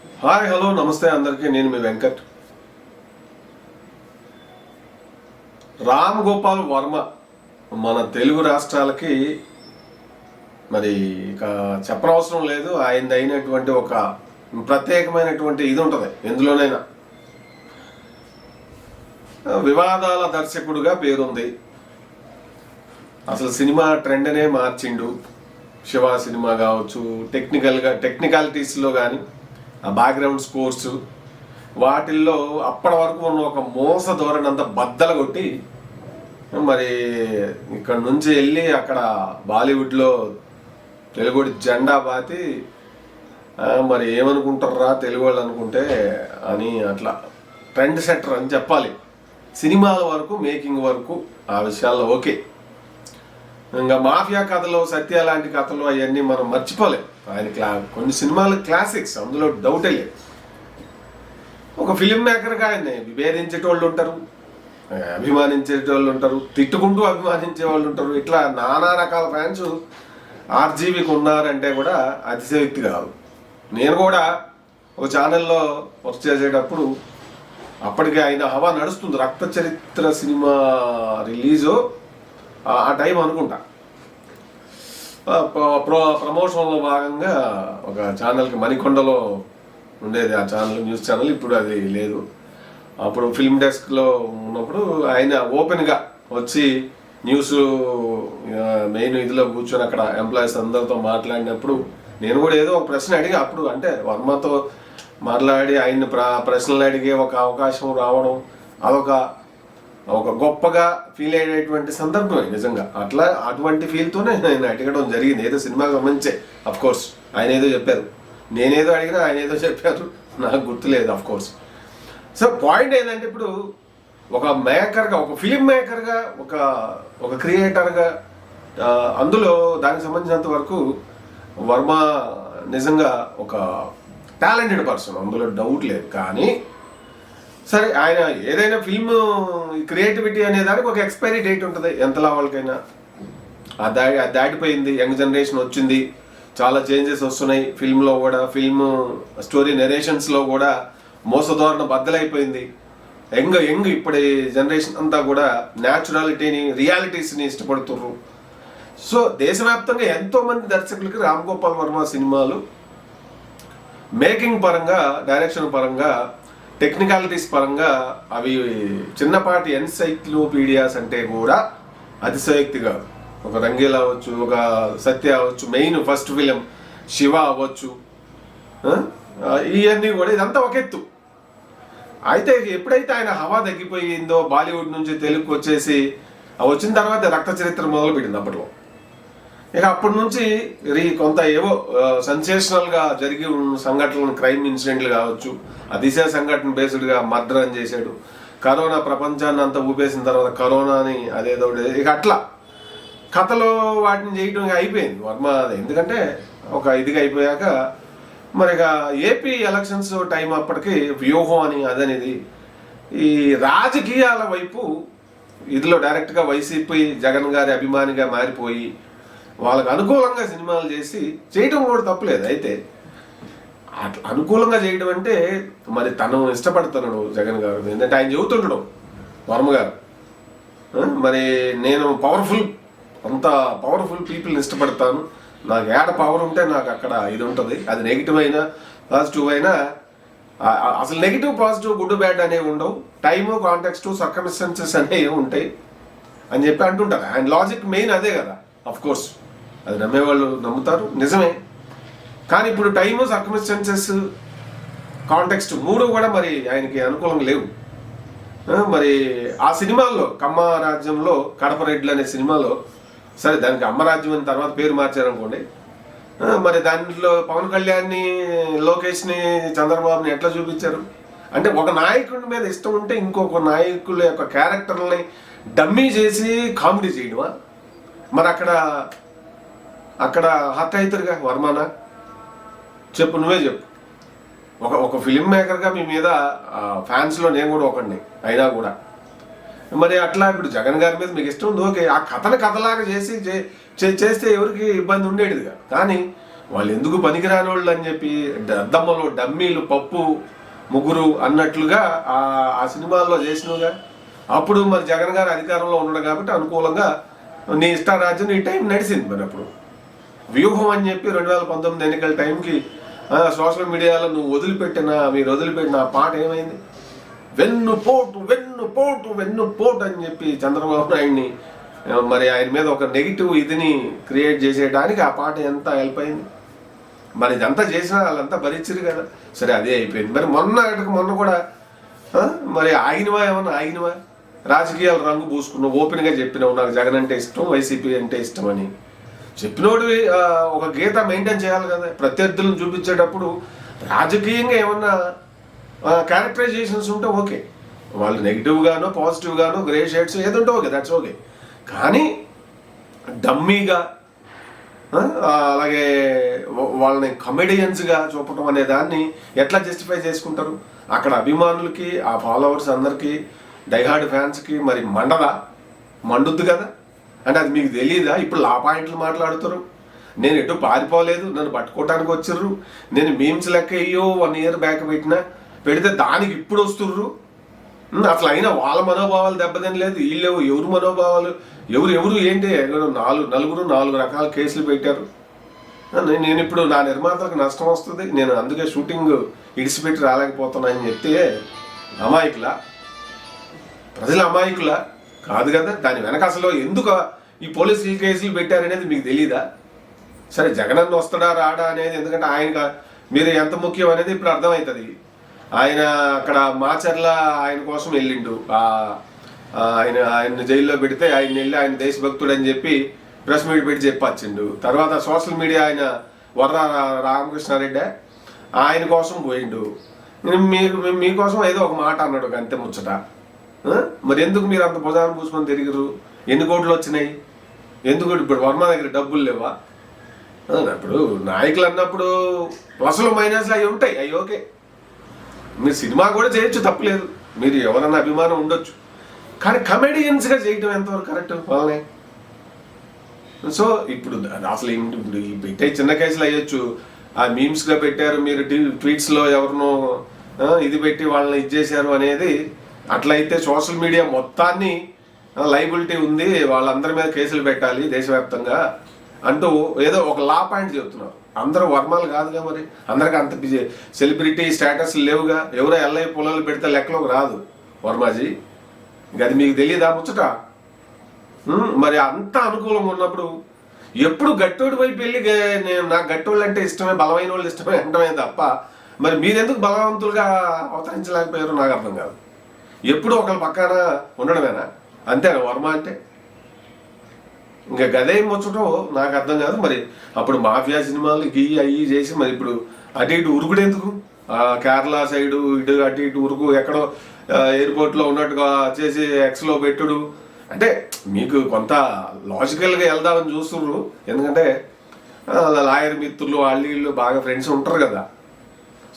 Hi hello నమస్తే అందరికీ. నేను మీ వెంకట్. రామ్ గోపాల్ వర్మ మన తెలుగు రాష్ట్రాలకి మరి ఇక చెప్పనవసరం లేదు. ఆయనది అయినటువంటి ఒక ప్రత్యేకమైనటువంటి ఇది ఉంటుంది. ఎందులోనైనా వివాదాల దర్శకుడుగా పేరుంది. అసలు సినిమా ట్రెండ్నే మార్చిండు. శివ సినిమా కావచ్చు, టెక్నికాలిటీస్లో కానీ ఆ బ్యాక్గ్రౌండ్ స్కోర్స్ వాటిల్లో అప్పటి వరకు ఉన్న ఒక మోస ధోరణి అంతా బద్దలు కొట్టి మరి ఇక్కడ నుంచి వెళ్ళి అక్కడ బాలీవుడ్లో తెలుగు జెండా బాతి మరి ఏమనుకుంటారా తెలుగు వాళ్ళు అనుకుంటే అని అట్లా ట్రెండ్ సెట్టర్ అని చెప్పాలి. సినిమాల వరకు, మేకింగ్ వరకు ఆ విషయాల్లో ఓకే. ఇంకా మాఫియా కథలు, సత్య లాంటి కథలు అవన్నీ మనం మర్చిపోలేం. ఆయన కొన్ని సినిమాలు క్లాసిక్స్, అందులో డౌటే లేదు. ఒక ఫిలిం మేకర్గా ఆయన్ని విభేదించేటోళ్ళు ఉంటారు, అభిమానించేటోళ్ళు ఉంటారు, తిట్టుకుంటూ అభిమానించే వాళ్ళు ఉంటారు. ఇట్లా నానా రకాల ఫ్యాన్స్ ఆర్జీవీకి ఉన్నారంటే కూడా అతిశయోక్తి కాదు. నేను కూడా ఒక ఛానల్లో వర్క్ చేసేటప్పుడు అప్పటికి ఆయన హవా నడుస్తుంది. రక్త చరిత్ర సినిమా రిలీజు ఆ టైం అనుకుంటా. ప్రమోషన్లో భాగంగా ఒక ఛానల్కి మణికొండలో ఉండేది ఆ ఛానల్, న్యూస్ ఛానల్. ఇప్పుడు అది లేదు. అప్పుడు ఫిల్మ్ డెస్క్లో ఉన్నప్పుడు ఆయన ఓపెన్గా వచ్చి న్యూస్ మెయిన్ ఇదిలో కూర్చొని అక్కడ ఎంప్లాయీస్ అందరితో మాట్లాడినప్పుడు నేను కూడా ఏదో ఒక ప్రశ్న అడిగా. అప్పుడు అంటే వర్మతో మాట్లాడి ఆయన్ని ప్రశ్నలు అడిగే ఒక అవకాశం రావడం అదొక గొప్పగా ఫీల్ అయ్యేటువంటి సందర్భమే నిజంగా. అటువంటి ఫీల్తోనే నేను అడగడం జరిగింది. ఏదో సినిమాకి సంబంధించే. అఫ్కోర్స్ ఆయన ఏదో చెప్పారు, నేనేదో అడిగినా ఆయన ఏదో చెప్పారు, నాకు గుర్తులేదు అఫ్కోర్స్. సో పాయింట్ ఏంటంటే, ఇప్పుడు ఒక మేకర్గా, ఒక ఫిలిం మేకర్గా, ఒక క్రియేటర్గా అందులో దానికి సంబంధించినంత వరకు వర్మ నిజంగా ఒక టాలెంటెడ్ పర్సన్, అందులో డౌట్ లేదు. కానీ సరే, ఆయన ఏదైనా ఫిల్మ్ క్రియేటివిటీ అనే దానికి ఒక ఎక్స్పైరీ డేట్ ఉంటుంది ఎంతలా వాళ్ళకైనా. అది దాటిపోయింది. యంగ్ జనరేషన్ వచ్చింది, చాలా చేంజెస్ వస్తున్నాయి ఫిల్మ్లో కూడా. ఫిల్మ్ స్టోరీ నెరేషన్స్లో కూడా మోసధోరణ బద్దలైపోయింది. యంగ్ ఇప్పటి జనరేషన్ అంతా కూడా న్యాచురాలిటీని, రియాలిటీస్ని ఇష్టపడుతుర్రు. సో దేశవ్యాప్తంగా ఎంతోమంది దర్శకులకి రామ్ గోపాల్ వర్మ సినిమాలు మేకింగ్ పరంగా, డైరెక్షన్ పరంగా, టెక్నికాలిటీస్ పరంగా అవి చిన్నపాటి ఎన్సైక్లోపీడియాస్ అంటే కూడా అతిశయోక్తి కాదు. ఒక రంగీలా అవ్వచ్చు, ఒక సత్య అవ్వచ్చు, మెయిన్ ఫస్ట్ ఫిలిం శివ అవ్వచ్చు, ఇవన్నీ కూడా ఇదంతా ఒక ఎత్తు. అయితే ఎప్పుడైతే ఆయన హవా తగ్గిపోయిందో, బాలీవుడ్ నుంచి తెలుగుకి వచ్చేసి వచ్చిన తర్వాత రక్త చరిత్ర మొదలుపెట్టింది అప్పట్లో. ఇక అప్పటి నుంచి కొంత ఏవో సెన్సేషనల్గా జరిగి ఉన్న సంఘటనలు, క్రైమ్ ఇన్సిడెంట్లు కావచ్చు, ఆ దిశ సంఘటన బేస్డ్గా మర్డర్ అని చేశాడు. కరోనా ప్రపంచాన్ని అంతా ఊపేసిన తర్వాత కరోనాని అదేదో ఇక అట్లా కథలో వాటిని చేయడం అయిపోయింది వర్మ. ఎందుకంటే ఒక ఇదిగా అయిపోయాక మరి ఇక ఏపీ ఎలక్షన్స్ టైం అప్పటికి వ్యూహం అని అదనేది ఈ రాజకీయాల వైపు ఇదిలో డైరెక్ట్గా వైసీపీ జగన్ గారి అభిమానిగా మారిపోయి వాళ్ళకు అనుకూలంగా సినిమాలు చేయటం కూడా తప్పులేదు. అయితే అట్లా అనుకూలంగా చేయడం అంటే మరి తను ఇష్టపడుతున్నాడు జగన్ గారు. ఏంటంటే ఆయన చెబుతుండడు వర్మ గారు, మరి నేను అంత పవర్ఫుల్ పీపుల్ని ఇష్టపడతాను, నాకు ఏడ పవర్ ఉంటే నాకు అక్కడ ఇది ఉంటుంది. అది నెగిటివ్ అయినా పాజిటివ్ అయినా, అసలు నెగిటివ్ పాజిటివ్ గుడ్ బ్యాడ్ అనేవి ఉండవు. టైము, కాంటెక్స్ట్, సర్కమ్స్టెన్సెస్ అనేవి ఉంటాయి అని చెప్పి అంటుంటారు. ఆయన లాజిక్ మెయిన్ అదే కదా. అఫ్కోర్స్ అది నమ్మేవాళ్ళు నమ్ముతారు, నిజమే. కానీ ఇప్పుడు టైము, సర్కమ్స్టెన్సెస్, కాంటెక్స్ట్ మూడు కూడా మరి ఆయనకి అనుకూలంగా లేవు. మరి ఆ సినిమాల్లో కమ్మ రాజ్యంలో కడప రెడ్లు అనే సినిమాలో, సరే దానికి అమ్మరాజ్యం అని తర్వాత పేరు మార్చారనుకోండి, మరి దాంట్లో పవన్ కళ్యాణ్ని, లోకేష్ని, చంద్రబాబుని ఎట్లా చూపించారు అంటే, ఒక నాయకుడి మీద ఇష్టం ఉంటే ఇంకొక నాయకుల యొక్క క్యారెక్టర్ని డమ్మీ చేసి కామెడీ చేయడమా? మరి అక్కడ హర్ట్ అవుతారుగా వర్మనా? చెప్పు, నువ్వే చెప్పు. ఒక ఫిలిం మేకర్గా మీ మీద ఫ్యాన్స్లో నేను కూడా ఒకడిని అయినా కూడా మరి అట్లా ఇప్పుడు జగన్ గారి మీద మీకు ఇష్టం ఉంది, ఓకే. ఆ కథను కథలాగా చేస్తే ఎవరికి ఇబ్బంది ఉండేదిగా. కానీ వాళ్ళు ఎందుకు పనికిరాని వాళ్ళు అని చెప్పి అద్దమ్మలు డమ్మీలు పప్పు ముగ్గురు అన్నట్లుగా ఆ సినిమాల్లో చేసినవుగా. అప్పుడు మరి జగన్ గారు అధికారంలో ఉన్నాడు కాబట్టి అనుకూలంగా నీ ఇష్టారాజ్యం నీ టైం నడిచింది. మరి అప్పుడు వ్యూహం అని చెప్పి 2019 ఎన్నికల టైంకి సోషల్ మీడియాలో మీరు వదిలిపెట్టిన ఆ పాట ఏమైంది? వెన్నుపోటు వెన్నుపోటు వెన్నుపోటు అని చెప్పి చంద్రబాబు నాయుడిని మరి ఆయన మీద ఒక నెగిటివ్ ఇదిని క్రియేట్ చేసేయడానికి ఆ పాట ఎంత హెల్ప్ అయింది. మరి ఇదంతా చేసినా వాళ్ళంతా భరించరు కదా. సరే అదే అయిపోయింది. మరి మొన్న కూడా మరి ఆగినవా రాజకీయాలు రంగు పూసుకున్నావు, ఓపెన్గా చెప్పినావు నాకు జగన్ అంటే ఇష్టం, వైసీపీ అంటే ఇష్టం అని చెప్పినోడివి ఒక గీత మెయింటైన్ చేయాలి కదా. ప్రత్యర్థులను చూపించేటప్పుడు రాజకీయంగా ఏమన్నా క్యారెక్టరైజేషన్స్ ఉంటే ఓకే, వాళ్ళు నెగిటివ్ గానో పాజిటివ్ గానో గ్రే షేడ్స్ ఏది ఉంటే ఓకే, దట్స్ ఓకే. కానీ డమ్మీగా అలాగే వాళ్ళని కమెడియన్స్గా చూపటం అనే దాన్ని ఎట్లా జస్టిఫై చేసుకుంటారు? అక్కడ అభిమానులకి ఆ ఫాలోవర్స్ అందరికీ డైహార్డ్ ఫ్యాన్స్కి మరి మండుద్దు కదా. అంటే అది మీకు తెలియదా? ఇప్పుడు లా పాయింట్లు మాట్లాడుతారు. నేను ఎటు పారిపోలేదు, నన్ను పట్టుకోవటానికి వచ్చిర్రు, నేను మీమ్స్ లెక్క అయ్యో 1 year బ్యాక్ పెడితే దానికి ఇప్పుడు వస్తుర్రు. అసలు అయినా వాళ్ళ మనోభావాలు దెబ్బతినలేదు, వీళ్ళు ఎవరు మనోభావాలు ఎవరు ఏంటి? నలుగురు 4 రకాల కేసులు పెట్టారు. నేను ఇప్పుడు నా నిర్మాతలకు నష్టం వస్తుంది, నేను అందుకే షూటింగ్ ఇడిచిపెట్టి రాలేకపోతున్నా అని చెప్తే అమాయకులా? ప్రజలు అమాయకులా కాదు కదా. దాని వెనక అసలు ఎందుకు ఈ పోలీసులు కేసులు పెట్టారనేది మీకు తెలీదా? సరే జగనన్న వస్తాడా రాడా అనేది, ఎందుకంటే మీరు ఎంత ముఖ్యం అనేది ఇప్పుడు అర్థమవుతుంది. ఆయన అక్కడ మాచర్ల ఆయన కోసం వెళ్ళిండు, ఆయన జైల్లో పెడితే ఆయన వెళ్ళి ఆయన దేశభక్తుడు అని చెప్పి ప్రెస్ మీట్ పెట్టి చెప్పొచ్చిండు. తర్వాత సోషల్ మీడియా ఆయన వర్ర రామకృష్ణారెడ్డి ఆయన కోసం పోయిండు. మీకోసం ఏదో ఒక మాట అన్నాడు అంతే ముచ్చట. మరి ఎందుకు మీరు అంత భుజాన్ని పూసుకొని తిరిగిరు? ఎన్ని కోట్లు వచ్చినాయి? ఎందుకు ఇప్పుడు వర్మ దగ్గర డబ్బులు లేవా? ఇప్పుడు నాయకులు అన్నప్పుడు ప్లస్లు మైనస్లు అవి ఉంటాయి, అవి ఓకే. మీరు సినిమా కూడా చేయొచ్చు, తప్పులేదు, మీరు ఎవరన్నా అభిమానం ఉండొచ్చు. కానీ కమెడియన్స్గా చేయటం ఎంతవరకు కరెక్ట్ వాళ్ళని? సో ఇప్పుడు అసలు ఇప్పుడు ఈ పెట్టే చిన్న కేసులు అయ్యొచ్చు, ఆ మీమ్స్గా పెట్టారు మీరు ట్వీట్స్లో ఎవరినో ఇది పెట్టి వాళ్ళని ఇది చేశారు అనేది. అట్లయితే సోషల్ మీడియా మొత్తాన్ని లైబిలిటీ ఉంది, వాళ్ళందరి మీద కేసులు పెట్టాలి దేశవ్యాప్తంగా అంటూ ఏదో ఒక లా పాయింట్ చెప్తున్నారు. అందరూ వర్మాలు కాదుగా, మరి అందరికి అంత సెలబ్రిటీ స్టేటస్ లేవుగా. ఎవరో ఎల్ఐ పొలాలు పెడితే లెక్కలోకి రాదు వర్మాజీ. ఇంకా అది మీకు తెలియదా ముచ్చట? మరి అంత అనుకూలంగా ఉన్నప్పుడు ఎప్పుడు గట్టోడి వైపు వెళ్ళి నాకు గట్టోళ్ళు అంటే ఇష్టమే, బలమైన వాళ్ళు ఇష్టమే అంటమే తప్ప మరి మీరెందుకు బలవంతులుగా అవతరించలేకపోయారో నాకు అర్థం కాదు. ఎప్పుడు ఒకళ్ళ పక్కన ఉండడమేనా? అంతేనా వర్మ అంటే? ఇంకా గదే ముచ్చటం నాకు అర్థం కాదు. మరి అప్పుడు మాఫియా సినిమాలు అయ్యి చేసి మరి ఇప్పుడు అటు ఇటు ఉరుకుడు ఎందుకు? కేరళ సైడు అటు ఇటు ఉరుకు ఎక్కడో ఎయిర్పోర్ట్లో ఉన్నట్టుగా చేసి ఎక్స్లో పెట్టుడు అంటే మీకు కొంత లాజికల్గా వెళ్దామని చూస్తున్నారు. ఎందుకంటే లాయర్ మిత్రులు వాళ్ళు బాగా ఫ్రెండ్స్ ఉంటారు కదా.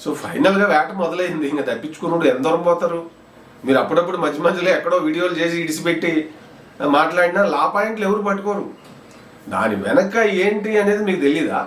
సో ఫైనల్గా వేట మొదలైంది. ఇంకా తప్పించుకున్నాడు ఎంత దూరం పోతారు? మీరు అప్పుడప్పుడు మధ్యలో ఎక్కడో వీడియోలు చేసి ఇడిచిపెట్టి మాట్లాడినా లా పాయింట్లు ఎవరు పట్టుకోరు. దాని వెనక ఏంటి అనేది మీకు తెలీదా?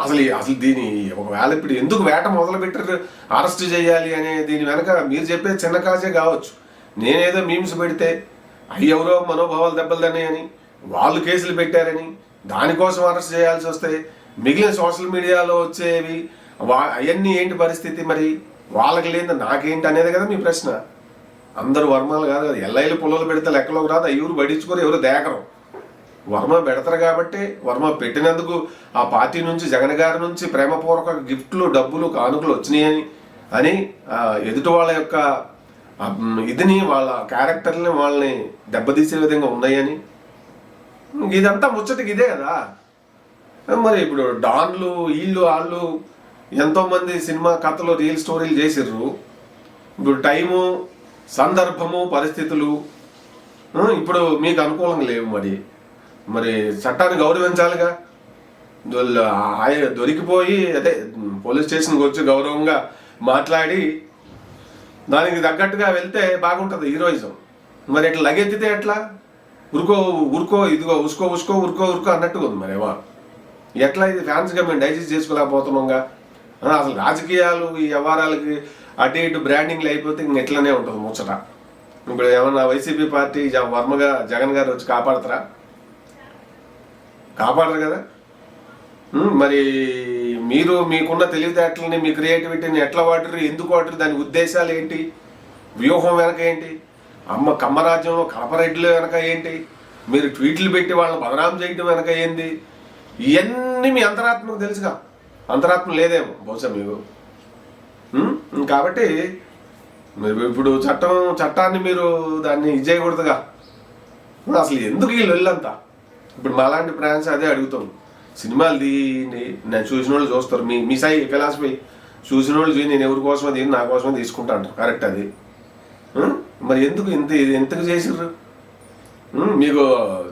అసలు దీని ఒకవేళ ఇప్పుడు ఎందుకు వేట మొదలు పెట్టారు, అరెస్ట్ చేయాలి అనే దీని వెనక మీరు చెప్పే చిన్న కాజే కావచ్చు. నేనేదో మీమ్స్ పెడితే అవి ఎవరో మనోభావాలు దెబ్బలు అని వాళ్ళు కేసులు పెట్టారని దానికోసం అరెస్ట్ చేయాల్సి వస్తే మిగిలిన సోషల్ మీడియాలో వచ్చేవి అవన్నీ ఏంటి పరిస్థితి? మరి వాళ్ళకి లేదు నాకేంటి అనేది కదా మీ ప్రశ్న. అందరూ వర్మాలు కాదు కదా. ఎల్ఐలు పొలాలు పెడితే లెక్కలోకి రాదు, ఎవరు పడించుకొని ఎవరు దేకరు. వర్మ పెడతారు కాబట్టి వర్మ పెట్టినందుకు ఆ పార్టీ నుంచి జగన్ గారి నుంచి ప్రేమపూర్వక గిఫ్ట్లు డబ్బులు కానుకలు వచ్చినాయని అని ఎదుటి వాళ్ళ యొక్క ఇదిని వాళ్ళ క్యారెక్టర్ని వాళ్ళని దెబ్బతీసే విధంగా ఉన్నాయని ఇదంతా ముచ్చటికి ఇదే కదా. మరి ఇప్పుడు డాన్లు వాళ్ళు ఎంతోమంది సినిమా కథలు రియల్ స్టోరీలు చేసిర్రు. ఇప్పుడు టైము సందర్భము పరిస్థితులు ఇప్పుడు మీకు అనుకూలంగా లేవు. మరి చట్టాన్ని గౌరవించాలిగా. దొరికిపోయి అదే పోలీస్ స్టేషన్కి వచ్చి గౌరవంగా మాట్లాడి దానికి తగ్గట్టుగా వెళ్తే బాగుంటుంది హీరోయిజం. మరి ఇట్లా లగెత్తితే ఎట్లా? ఉరుకో ఇదిగో ఉసుకో ఉరుకో అన్నట్టుగా ఉంది. మరి ఎట్లా ఇది ఫ్యాన్స్గా మేము డైజెస్ట్ చేసుకోలేకపోతున్నాంగా. అసలు రాజకీయాలు ఈ వ్యవహారాలకి అటు ఇటు బ్రాండింగ్లు అయిపోతే ఇంక ఎట్లనే ఉంటుంది ముచ్చట. ఇప్పుడు ఏమన్నా వైసీపీ పార్టీ వర్మగా జగన్ గారు వచ్చి కాపాడతారా? కాపాడరు కదా. మరి మీరు మీకున్న తెలివితేటలని, మీ క్రియేటివిటీని ఎట్లా వాడరు, ఎందుకు వాడరు, దాని ఉద్దేశాలు ఏంటి, వ్యూహం వెనక ఏంటి, కమ్మరాజ్యంలో కడపరెడ్లు వెనక ఏంటి, మీరు ట్వీట్లు పెట్టి వాళ్ళని బదనాం చేయడం వెనక ఏంది, ఇవన్నీ మీ అంతరాత్మకు తెలుసుగా. అంతరాత్మ లేదేమో బహుశా మీకు. కాబట్టి మీరు ఇప్పుడు చట్టాన్ని మీరు దాన్ని ఇది చేయకూడదుగా. అసలు ఎందుకు ఈ లొల్లంతా? ఇప్పుడు మాలాంటి ఫ్రాన్స్ అదే అడుగుతాం. సినిమాలు నేను చూసిన వాళ్ళు చూస్తారు, మీ సై ఫిలాసఫీ చూసిన వాళ్ళు చూసి నేను ఎవరి కోసమో నా కోసమే తీసుకుంటా అంటారు. కరెక్ట్ అది. మరి ఎందుకు ఎంతకు చేసిర్రు? మీకు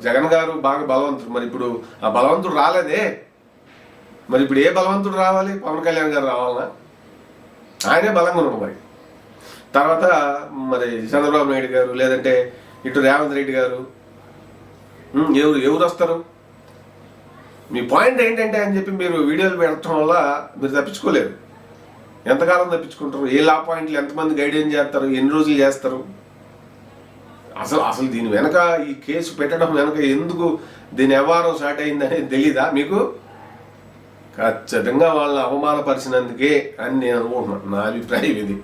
జగన్ గారు బాగా బలవంతుడు, మరి ఇప్పుడు ఆ బలవంతుడు రాలేదే. మరి ఇప్పుడు ఏ బలవంతుడు రావాలి? పవన్ కళ్యాణ్ గారు రావాలనా? ఆయనే బలంగా ఉన్నాడు. మరి తర్వాత మరి చంద్రబాబు నాయుడు గారు, లేదంటే ఇటు రేవంత్ రెడ్డి గారు, ఎవరు వస్తారు? మీ పాయింట్ ఏంటంటే అని చెప్పి మీరు వీడియోలు పెట్టడం వల్ల మీరు తప్పించుకోలేరు. ఎంతకాలం తప్పించుకుంటారు? ఏ లా పాయింట్లు ఎంతమంది గైడెన్స్ చేస్తారు, ఎన్ని రోజులు చేస్తారు? అసలు దీని వెనక ఈ కేసు పెట్టడం వెనక ఎందుకు దీని వ్యవహారం స్టార్ట్ అయిందనేది తెలీదా మీకు? ఖచ్చితంగా వాళ్ళని అవమానపరిచినందుకే అని నేను అనుకుంటున్నాను. నా అభిప్రాయం ఇది.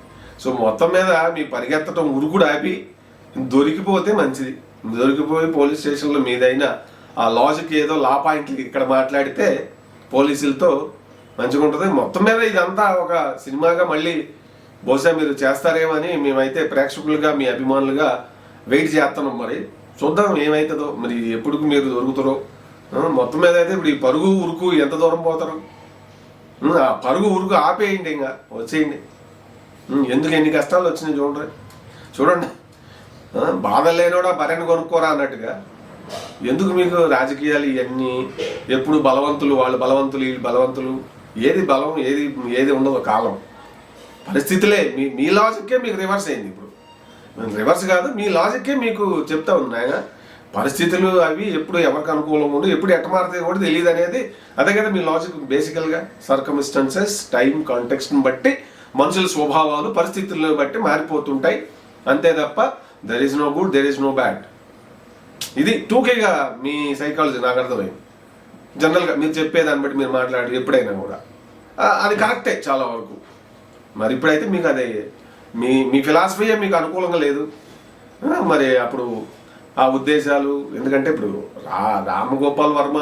సో మొత్తం మీద మీ పరిగెత్తడం ఉరుకుడు ఆపి దొరికిపోతే మంచిది. దొరికిపోయి పోలీస్ స్టేషన్లో మీదైనా ఆ లాజిక్ ఏదో లా పాయింట్లు ఇక్కడ మాట్లాడితే పోలీసులతో మంచిగా ఉంటుంది. మొత్తం మీద ఇదంతా ఒక సినిమాగా మళ్ళీ బహుశా మీరు చేస్తారేమని మేమైతే ప్రేక్షకులుగా, మీ అభిమానులుగా వెయిట్ చేస్తున్నాం. మరి చూద్దాం ఏమవుతుందో, మరి ఎప్పుడు మీరు దొరుకుతారో. మొత్తం మీద అయితే ఇప్పుడు ఈ పరుగు ఉరుకు ఎంత దూరం పోతారు? ఆ పరుగు ఉరుకు ఆపేయండి, ఇంకా వచ్చేయండి. ఎందుకు ఎన్ని కష్టాలు వచ్చినాయి చూడండి. బాధ లేనోడా బర్రెని కొనుక్కోరా అన్నట్టుగా. ఎందుకు మీకు రాజకీయాలు ఇవన్నీ? ఎప్పుడు బలవంతులు, వాళ్ళు బలవంతులు, వీళ్ళు బలవంతులు. ఏది బలం, ఏది ఉండదు కాలం. పరిస్థితులే మీ లాజిక్కే మీకు రివర్స్ అయింది. ఇప్పుడు రివర్స్ కాదు, మీ లాజిక్కే మీకు చెప్తా ఉంది ఆయన. పరిస్థితులు అవి ఎప్పుడు ఎవరికి అనుకూలంగా ఉండు, ఎప్పుడు ఎట్ట మారుతాయి కూడా తెలియదు అనేది. అదే కదా మీ లాజిక్. బేసికల్గా సర్కమ్స్టాన్సెస్, టైం, కాంటెక్స్ట్ని బట్టి మనుషుల స్వభావాలు పరిస్థితులను బట్టి మారిపోతుంటాయి. అంతే తప్ప there is no good, there is no bad. ఇది టూకేగా మీ సైకాలజీ నాకు అర్థమైంది. జనరల్గా మీరు చెప్పేదాన్ని బట్టి మీరు మాట్లాడి ఎప్పుడైనా కూడా అది కరెక్టే చాలా వరకు. మరి ఇప్పుడైతే మీకు అదే మీ ఫిలాసఫీయే మీకు అనుకూలంగా లేదు. మరి అప్పుడు ఆ ఉద్దేశాలు, ఎందుకంటే ఇప్పుడు రామగోపాల్ వర్మ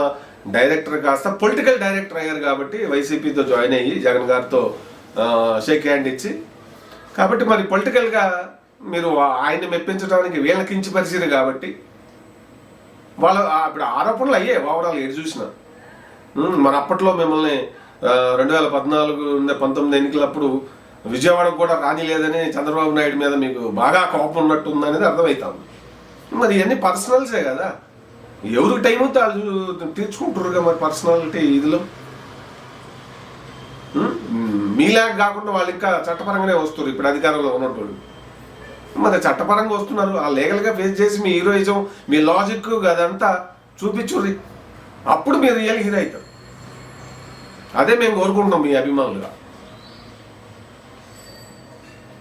డైరెక్టర్ కాస్త పొలిటికల్ డైరెక్టర్ అయ్యారు కాబట్టి వైసీపీతో జాయిన్ అయ్యి జగన్ గారితో షేక్ హ్యాండ్ ఇచ్చి, కాబట్టి మరి పొలిటికల్గా మీరు ఆయన్ని మెప్పించడానికి వీళ్ళకి కించపరిచారు కాబట్టి వాళ్ళు ఇప్పుడు ఆరోపణలు అయ్యాయి ఓవరాల్ ఏడు చూసిన. మరి అప్పట్లో మిమ్మల్ని 2014-19 ఎన్నికలప్పుడు విజయవాడకు కూడా రానిలేదని చంద్రబాబు నాయుడు మీద మీకు బాగా కోపం ఉన్నట్టు ఉందనేది అర్థమవుతాం. మరి ఇవన్నీ పర్సనల్సే కదా, ఎవరికి టైం అవుతే వాళ్ళు తీర్చుకుంటారుగా. మరి పర్సనాలిటీ ఇదిలో మీలాగా కాకుండా వాళ్ళు ఇంకా చట్టపరంగానే వస్తారు ఇప్పుడు అధికారంలో ఉన్నట్టు. మరి చట్టపరంగా వస్తున్నారు, ఆ లీగల్గా ఫేస్ చేసి మీ హీరోయిజం, మీ లాజిక్ అదంతా చూపించుర్రి. అప్పుడు మీరు రియల్ హీరో అవుతారు. అదే మేము కోరుకుంటున్నాం మీ అభిమానులుగా.